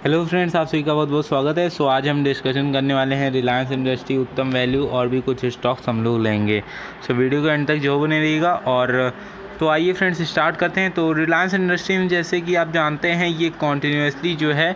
Hello friends, आप सभी का बहुत बहुत स्वागत है। सो आज हम डिस्कशन करने वाले हैं रिलायंस इंडस्ट्री, उत्तम वैल्यू और भी कुछ स्टॉक्स हम लोग लेंगे। सो वीडियो के एंड तक जो बने रहिएगा। और तो आइए फ्रेंड्स स्टार्ट करते हैं। तो रिलायंस इंडस्ट्री में जैसे कि आप जानते हैं ये कॉन्टीन्यूसली जो है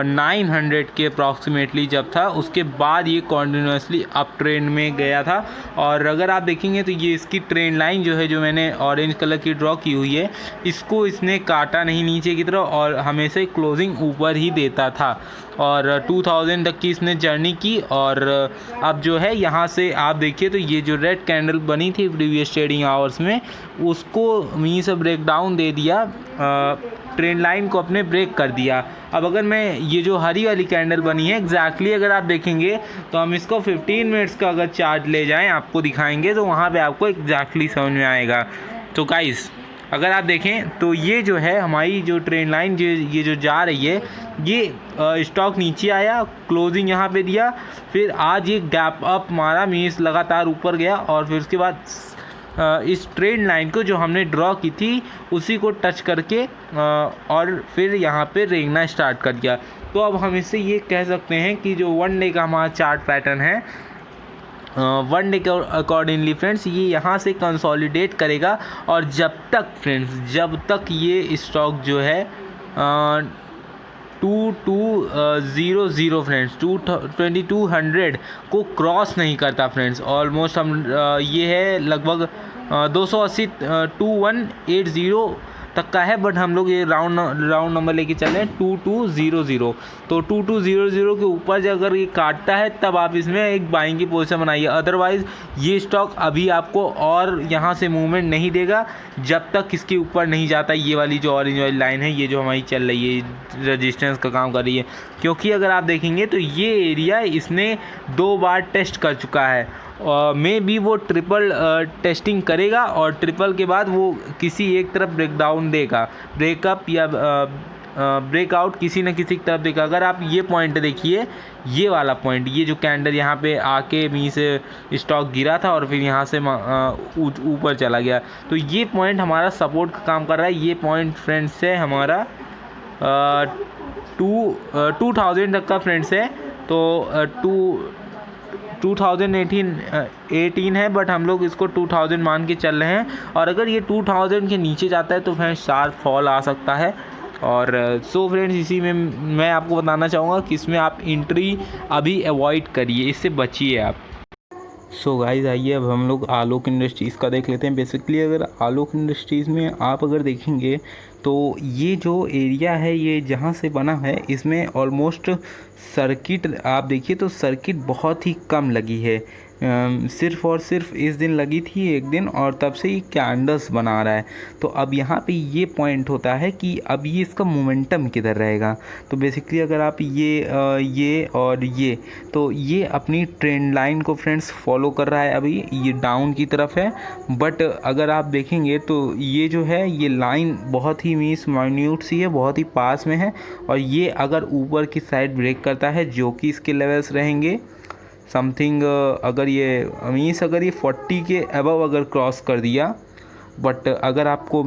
900 के अप्रॉक्सीमेटली जब था, उसके बाद ये कॉन्टीन्यूसली अप ट्रेंड में गया था। और अगर आप देखेंगे तो ये इसकी ट्रेंड लाइन जो है, जो मैंने ऑरेंज कलर की ड्रॉ की हुई है, इसको इसने काटा नहीं नीचे की तरफ और हमेशा क्लोजिंग ऊपर ही देता था। और 2000 तक की इसने जर्नी की। और अब जो है यहाँ से आप देखिए तो ये जो रेड कैंडल बनी थी प्रीवियस ट्रेडिंग आवर्स में, उसको वहीं से ब्रेक डाउन दे दिया, ट्रेंड लाइन को अपने ब्रेक कर दिया। अब अगर मैं ये जो हरी वाली कैंडल बनी है एग्जैक्टली अगर आप देखेंगे तो हम इसको 15 मिनट्स का अगर चार्ट ले जाएं आपको दिखाएंगे तो वहाँ पे आपको एग्जैक्टली समझ में आएगा। तो गाइस अगर आप देखें तो ये जो है हमारी जो ट्रेंड लाइन ये जो जा रही है, ये स्टॉक नीचे आया, क्लोजिंग यहाँ पे दिया, फिर आज ये गैप अप मारा, मीन्स लगातार ऊपर गया और फिर उसके बाद इस ट्रेंड लाइन को जो हमने ड्रॉ की थी उसी को टच करके और फिर यहाँ पे रेंगना स्टार्ट कर दिया। तो अब हम इससे ये कह सकते हैं कि जो वन डे का हमारा चार्ट पैटर्न है, वन डे के अकॉर्डिंगली फ्रेंड्स ये यहाँ से कंसोलिडेट करेगा। और जब तक ये स्टॉक जो है 2200 फ्रेंड्स 2200 को क्रॉस नहीं करता फ्रेंड्स, ऑलमोस्ट हम ये है लगभग 280 2180 तक का है, बट हम लोग ये राउंड नंबर लेके चल रहे हैं 2200। तो 2200 के ऊपर जब अगर ये काटता है तब आप इसमें एक बाइंग की पोजीशन बनाइए, अदरवाइज़ ये स्टॉक अभी आपको और यहाँ से मूवमेंट नहीं देगा जब तक इसके ऊपर नहीं जाता। ये वाली जो ऑरेंज वाली लाइन है, ये जो हमारी चल रही है रजिस्टेंस का काम कर रही है, क्योंकि अगर आप देखेंगे तो ये एरिया इसने 2 बार टेस्ट कर चुका है। मे बी वो ट्रिपल टेस्टिंग करेगा और ट्रिपल के बाद वो किसी एक तरफ ब्रेकडाउन देगा, ब्रेकअप या ब्रेकआउट किसी न किसी की तरफ देगा। अगर आप ये पॉइंट देखिए, ये वाला पॉइंट, ये जो कैंडल यहाँ पे आके वहीं से स्टॉक गिरा था और फिर यहाँ से ऊपर चला गया, तो ये पॉइंट हमारा सपोर्ट का काम कर रहा है। ये पॉइंट फ्रेंड्स है हमारा 2000 तक का फ्रेंड्स है। तो 2018 है, बट हम लोग इसको 2000 मान के चल रहे हैं। और अगर ये 2000 के नीचे जाता है तो फ्रेंड्स शार्प फॉल आ सकता है। और सो फ्रेंड्स इसी में मैं आपको बताना चाहूँगा कि इसमें आप एंट्री अभी अवॉइड करिए, इससे बचिए आप। सो गाइस आइए अब हम लोग आलोक इंडस्ट्रीज़ का देख लेते हैं। बेसिकली अगर आलोक इंडस्ट्रीज़ में आप अगर देखेंगे तो ये जो एरिया है, ये जहाँ से बना है इसमें ऑलमोस्ट सर्किट आप देखिए तो सर्किट बहुत ही कम लगी है, सिर्फ़ और सिर्फ इस दिन लगी थी एक दिन, और तब से ये कैंडल्स बना रहा है। तो अब यहाँ पे ये पॉइंट होता है कि अब ये इसका मोमेंटम किधर रहेगा। तो बेसिकली अगर आप ये और ये, तो ये अपनी ट्रेंड लाइन को फ्रेंड्स फॉलो कर रहा है, अभी ये डाउन की तरफ है। बट अगर आप देखेंगे तो ये जो है ये लाइन बहुत ही माइन्यूट सी है, बहुत ही पास में है, और ये अगर ऊपर की साइड ब्रेक करता है जो कि इसके लेवल्स रहेंगे समथिंग, अगर ये 40 के अबव अगर क्रॉस कर दिया, बट अगर आपको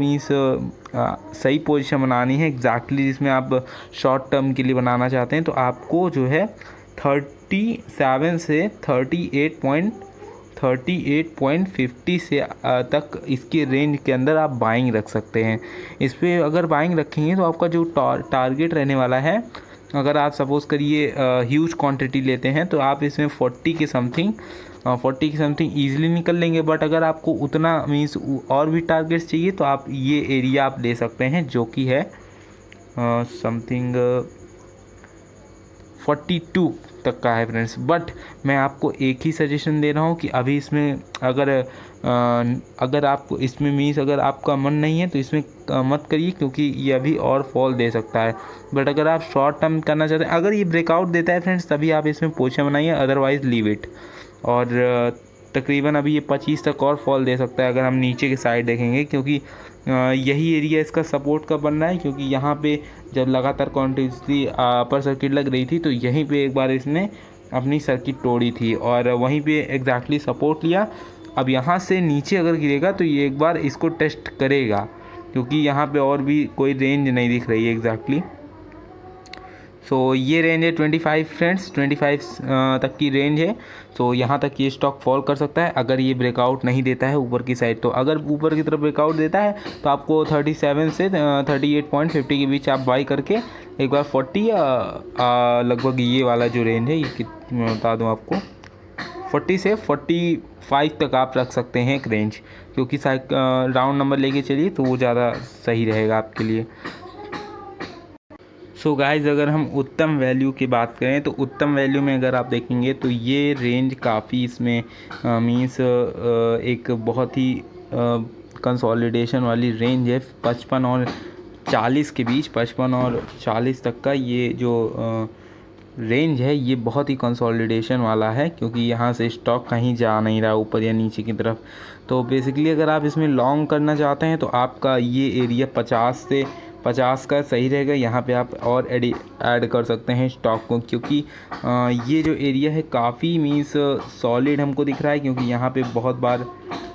सही पोजीशन बनानी है एग्जैक्टली जिसमें आप शॉर्ट टर्म के लिए बनाना चाहते हैं, तो आपको जो है 37 से 38.50 से तक इसके रेंज के अंदर आप बाइंग रख सकते हैं। इस पर अगर बाइंग रखेंगे तो आपका जो टारगेट रहने वाला है, अगर आप सपोज़ करिए ह्यूज क्वांटिटी लेते हैं तो आप इसमें 40 के समथिंग ईजिली निकल लेंगे। बट अगर आपको उतना और भी टारगेट्स चाहिए तो आप ये एरिया आप ले सकते हैं जो कि है समथिंग 42 तक का है फ्रेंड्स। बट मैं आपको एक ही सजेशन दे रहा हूँ कि अभी इसमें अगर आपको इसमें अगर आपका मन नहीं है तो इसमें मत करिए, क्योंकि ये अभी और फॉल दे सकता है। बट अगर आप शॉर्ट टर्म करना चाहते हैं, अगर ये ब्रेकआउट देता है फ्रेंड्स तभी आप इसमें पोजीशन बनाइए, अदरवाइज़ लीव इट। और तकरीबन अभी ये 25 तक और फॉल दे सकता है अगर हम नीचे की साइड देखेंगे, क्योंकि यही एरिया इसका सपोर्ट का बन रहा है। क्योंकि यहाँ पे जब लगातार कॉन्टिन्यूसली अपर सर्किट लग रही थी तो यहीं पे एक बार इसने अपनी सर्किट तोड़ी थी और वहीं पे एग्जैक्टली सपोर्ट लिया। अब यहाँ से नीचे अगर गिरेगा तो ये एक बार इसको टेस्ट करेगा, क्योंकि यहाँ पे और भी कोई रेंज नहीं दिख रही है एग्जैक्टली। सो ये रेंज है 25 फ्रेंड्स, 25 तक की रेंज है। सो यहाँ तक ये स्टॉक फॉल कर सकता है अगर ये ब्रेकआउट नहीं देता है ऊपर की साइड। तो अगर ऊपर की तरफ ब्रेकआउट देता है तो आपको 37 से 38.50 के बीच आप बाई करके एक बार 40 या लगभग ये वाला जो रेंज है ये मैं बता दूँ आपको 40 से 45 तक आप रख सकते हैं एक रेंज, क्योंकि राउंड नंबर लेके चलिए तो वो ज़्यादा सही रहेगा आपके लिए। सो गाइज़ अगर हम उत्तम वैल्यू की बात करें तो उत्तम वैल्यू में अगर आप देखेंगे तो ये रेंज काफ़ी इसमें मीन्स एक बहुत ही कंसोलिडेशन वाली रेंज है। 55 और 40 के बीच, 55 और 40 तक का ये जो रेंज है ये बहुत ही कंसोलिडेशन वाला है, क्योंकि यहाँ से स्टॉक कहीं जा नहीं रहा ऊपर या नीचे की तरफ। तो बेसिकली अगर आप इसमें लॉन्ग करना चाहते हैं तो आपका ये एरिया 50 का सही रहेगा। यहाँ पे आप और ऐड कर सकते हैं स्टॉक को, क्योंकि ये जो एरिया है काफ़ी मीन्स सॉलिड हमको दिख रहा है, क्योंकि यहाँ पे बहुत बार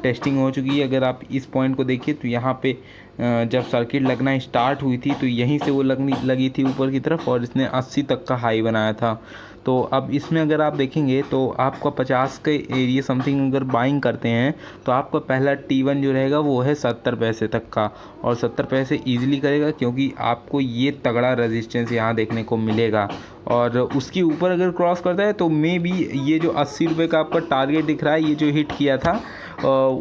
टेस्टिंग हो चुकी है। अगर आप इस पॉइंट को देखिए तो यहाँ पे जब सर्किट लगना स्टार्ट हुई थी तो यहीं से वो लगी थी ऊपर की तरफ और इसने 80 तक का हाई बनाया था। तो अब इसमें अगर आप देखेंगे तो आपका 50 के एरिया समथिंग अगर बाइंग करते हैं तो आपका पहला T1 जो रहेगा वो है 70 पैसे तक का, और 70 पैसे ईजिली करेगा, क्योंकि आपको ये तगड़ा रेजिस्टेंस यहाँ देखने को मिलेगा। और उसके ऊपर अगर क्रॉस करता है तो मे बी ये जो 80 रुपये का आपका टारगेट दिख रहा है, ये जो हिट किया था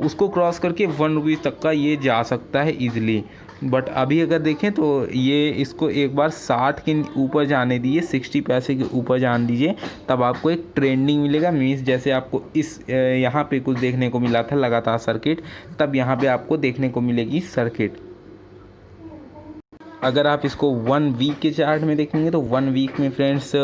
उसको क्रॉस करके 1 रुपीज़ तक का ये जा सकता है ईजिली। बट अभी अगर देखें तो ये इसको एक बार 60 के ऊपर जाने दीजिए, 60 पैसे के ऊपर जान दीजिए, तब आपको एक ट्रेंडिंग मिलेगा। मीन्स जैसे आपको इस यहाँ पे कुछ देखने को मिला था लगातार सर्किट, तब यहाँ पे आपको देखने को मिलेगी सर्किट। अगर आप इसको 1 वीक के चार्ट में देखेंगे तो 1 वीक में फ्रेंड्स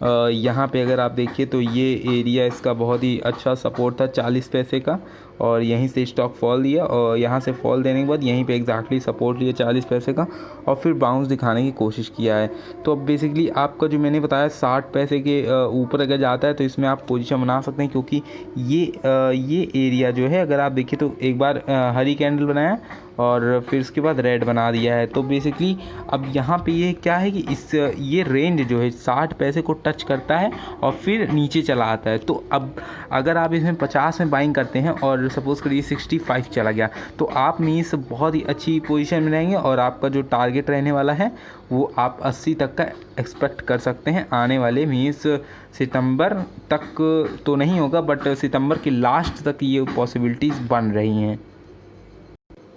यहाँ पे अगर आप देखिए तो ये एरिया इसका बहुत ही अच्छा सपोर्ट था 40 पैसे का, और यहीं से स्टॉक फॉल दिया और यहाँ से फॉल देने के बाद यहीं पे एग्जैक्टली सपोर्ट लिया 40 पैसे का और फिर बाउंस दिखाने की कोशिश किया है। तो अब बेसिकली आपका जो मैंने बताया 60 पैसे के ऊपर अगर जाता है तो इसमें आप पोजीशन बना सकते हैं, क्योंकि ये एरिया जो है अगर आप देखिए तो एक बार हरी कैंडल बनाया और फिर उसके बाद रेड बना दिया है। तो बेसिकली अब यहाँ पे ये क्या है कि ये रेंज जो है 60 पैसे को टच करता है और फिर नीचे चला आता है। तो अब अगर आप इसमें 50 में बाइंग करते हैं और सपोज़ करिए 65 चला गया तो आप मीन्स बहुत ही अच्छी पोजीशन में रहेंगे, और आपका जो टारगेट रहने वाला है वो आप 80 तक का एक्सपेक्ट कर सकते हैं आने वाले मीन्स सितंबर तक तो नहीं होगा, बट सितंबर के लास्ट तक ये पॉसिबिलिटीज़ बन रही हैं।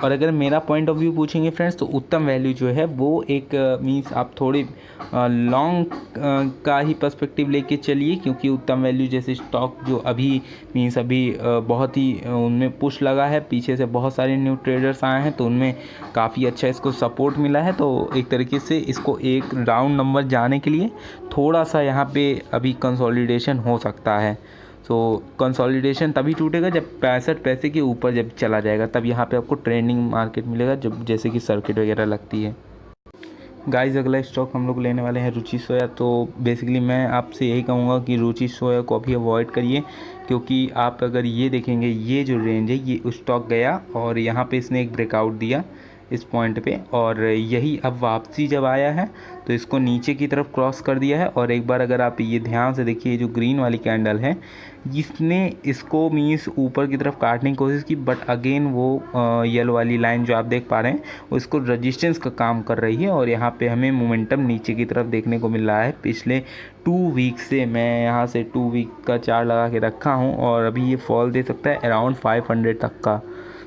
और अगर मेरा पॉइंट ऑफ व्यू पूछेंगे फ्रेंड्स तो उत्तम वैल्यू जो है वो एक मीन्स आप थोड़ी लॉन्ग का ही पर्सपेक्टिव लेके चलिए, क्योंकि उत्तम वैल्यू जैसे स्टॉक जो अभी मीन्स अभी बहुत ही उनमें पुश लगा है, पीछे से बहुत सारे न्यू ट्रेडर्स आए हैं तो उनमें काफ़ी अच्छा इसको सपोर्ट मिला है। तो एक तरीके से इसको एक राउंड नंबर जाने के लिए थोड़ा सा यहाँ पे अभी कंसोलिडेशन हो सकता है। तो कंसोलिडेशन तभी टूटेगा जब 65 पैसे के ऊपर जब चला जाएगा, तब यहाँ पे आपको ट्रेंडिंग मार्केट मिलेगा जब जैसे कि सर्किट वगैरह लगती है। गाइस अगला स्टॉक हम लोग लेने वाले हैं रुचि सोया। तो बेसिकली मैं आपसे यही कहूँगा कि रुचि सोया को अभी अवॉइड करिए, क्योंकि आप अगर ये देखेंगे ये जो रेंज है ये स्टॉक गया और यहाँ पे इसने एक ब्रेकआउट दिया इस पॉइंट पे, और यही अब वापसी जब आया है तो इसको नीचे की तरफ क्रॉस कर दिया है। और एक बार अगर आप ये ध्यान से देखिए जो ग्रीन वाली कैंडल है इसने इसको मीन्स ऊपर की तरफ काटने की कोशिश की, बट अगेन वो येलो वाली लाइन जो आप देख पा रहे हैं वो इसको रेजिस्टेंस का काम कर रही है, और यहाँ पे हमें मोमेंटम नीचे की तरफ देखने को मिल रहा है। पिछले 2 वीक से मैं यहाँ से 2 वीक का चार्ट लगा के रखा हूँ और अभी ये फॉल दे सकता है अराउंड 500 तक का।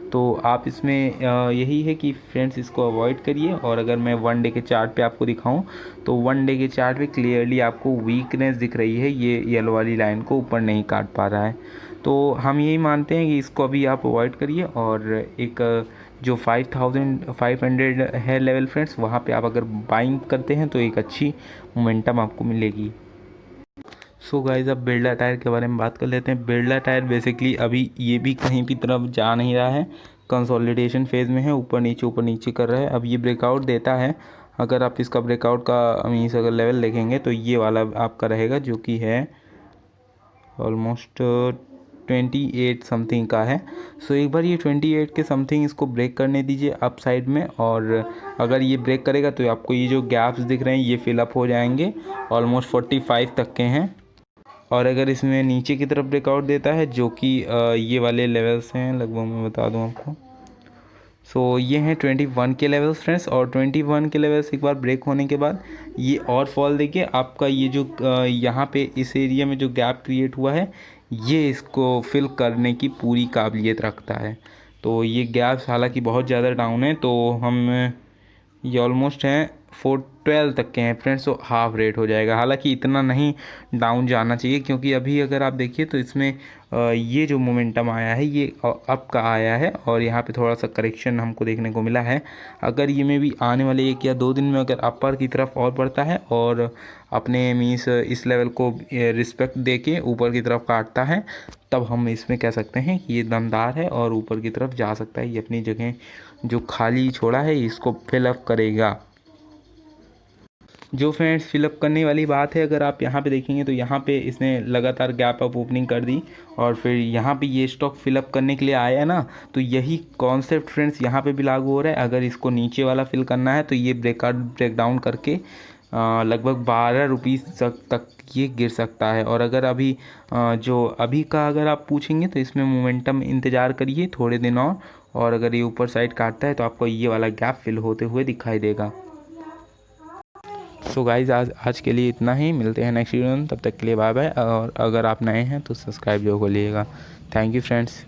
तो आप इसमें यही है कि फ्रेंड्स इसको अवॉइड करिए। और अगर मैं 1 डे के चार्ट पे आपको दिखाऊं तो 1 डे के चार्ट पे क्लियरली आपको वीकनेस दिख रही है, ये येलो वाली लाइन को ऊपर नहीं काट पा रहा है। तो हम यही मानते हैं कि इसको अभी आप अवॉइड करिए, और एक जो 5500 है लेवल फ्रेंड्स वहाँ पे आप अगर बाइंग करते हैं तो एक अच्छी मोमेंटम आपको मिलेगी। सो गाइस अब बिरला टायर के बारे में बात कर लेते हैं। बिरला टायर बेसिकली अभी ये भी कहीं भी तरफ जा नहीं रहा है, कंसोलिडेशन फेज़ में है, ऊपर नीचे कर रहा है। अब ये ब्रेकआउट देता है, अगर आप इसका ब्रेकआउट का मीन्स अगर लेवल देखेंगे तो ये वाला आपका रहेगा जो कि है ऑलमोस्ट 28 समथिंग का है। सो एक बार ये 28 के समथिंग इसको ब्रेक करने दीजिए अप साइड में, और अगर ये ब्रेक करेगा तो आपको ये जो गैप्स दिख रहे हैं ये फिलअप हो जाएंगे, ऑलमोस्ट 45 तक के हैं। और अगर इसमें नीचे की तरफ ब्रेकआउट देता है जो कि ये वाले लेवल्स हैं, लगभग मैं बता दूं आपको। सो ये हैं 21 के लेवल्स फ्रेंड्स, और 21 के लेवल्स एक बार ब्रेक होने के बाद ये और फॉल देखिए आपका, ये जो यहाँ पे इस एरिया में जो गैप क्रिएट हुआ है ये इसको फिल करने की पूरी काबिलियत रखता है। तो ये गैप्स हालांकि बहुत ज़्यादा डाउन है, तो हम ये ऑलमोस्ट हैं 412 तक के हैं फ्रेंड्स, तो हाफ रेट हो जाएगा। हालांकि इतना नहीं डाउन जाना चाहिए, क्योंकि अभी अगर आप देखिए तो इसमें ये जो मोमेंटम आया है ये अप का आया है, और यहाँ पे थोड़ा सा करेक्शन हमको देखने को मिला है। अगर ये में भी आने वाले 1 या 2 दिन में अगर अपर की तरफ और बढ़ता है और अपने मीन्स इस लेवल को रिस्पेक्ट दे के ऊपर की तरफ काटता है, तब हम इसमें कह सकते हैं कि ये दमदार है और ऊपर की तरफ जा सकता है। ये अपनी जगह जो खाली छोड़ा है इसको फिलअप करेगा। जो फ्रेंड्स फिलअप करने वाली बात है, अगर आप यहाँ पे देखेंगे तो यहाँ पे इसने लगातार गैप अप ओपनिंग कर दी, और फिर यहाँ पे ये स्टॉक फिलअप करने के लिए आया है ना, तो यही कॉन्सेप्ट फ्रेंड्स यहाँ पे भी लागू हो रहा है। अगर इसको नीचे वाला फिल करना है तो ये ब्रेक डाउन करके लगभग 12 रुपीज़ तक ये गिर सकता है। और अगर अभी जो अभी का अगर आप पूछेंगे तो इसमें मोमेंटम इंतज़ार करिए थोड़े दिन और अगर ये ऊपर साइड काटता है तो आपको ये वाला गैप फिल होते हुए दिखाई देगा। सो गाइज आज के लिए इतना ही, मिलते हैं नेक्स्ट वीडियो में, तब तक के लिए बाय बाय। और अगर आप नए हैं तो सब्सक्राइब जरूर करिएगा। Thank you friends.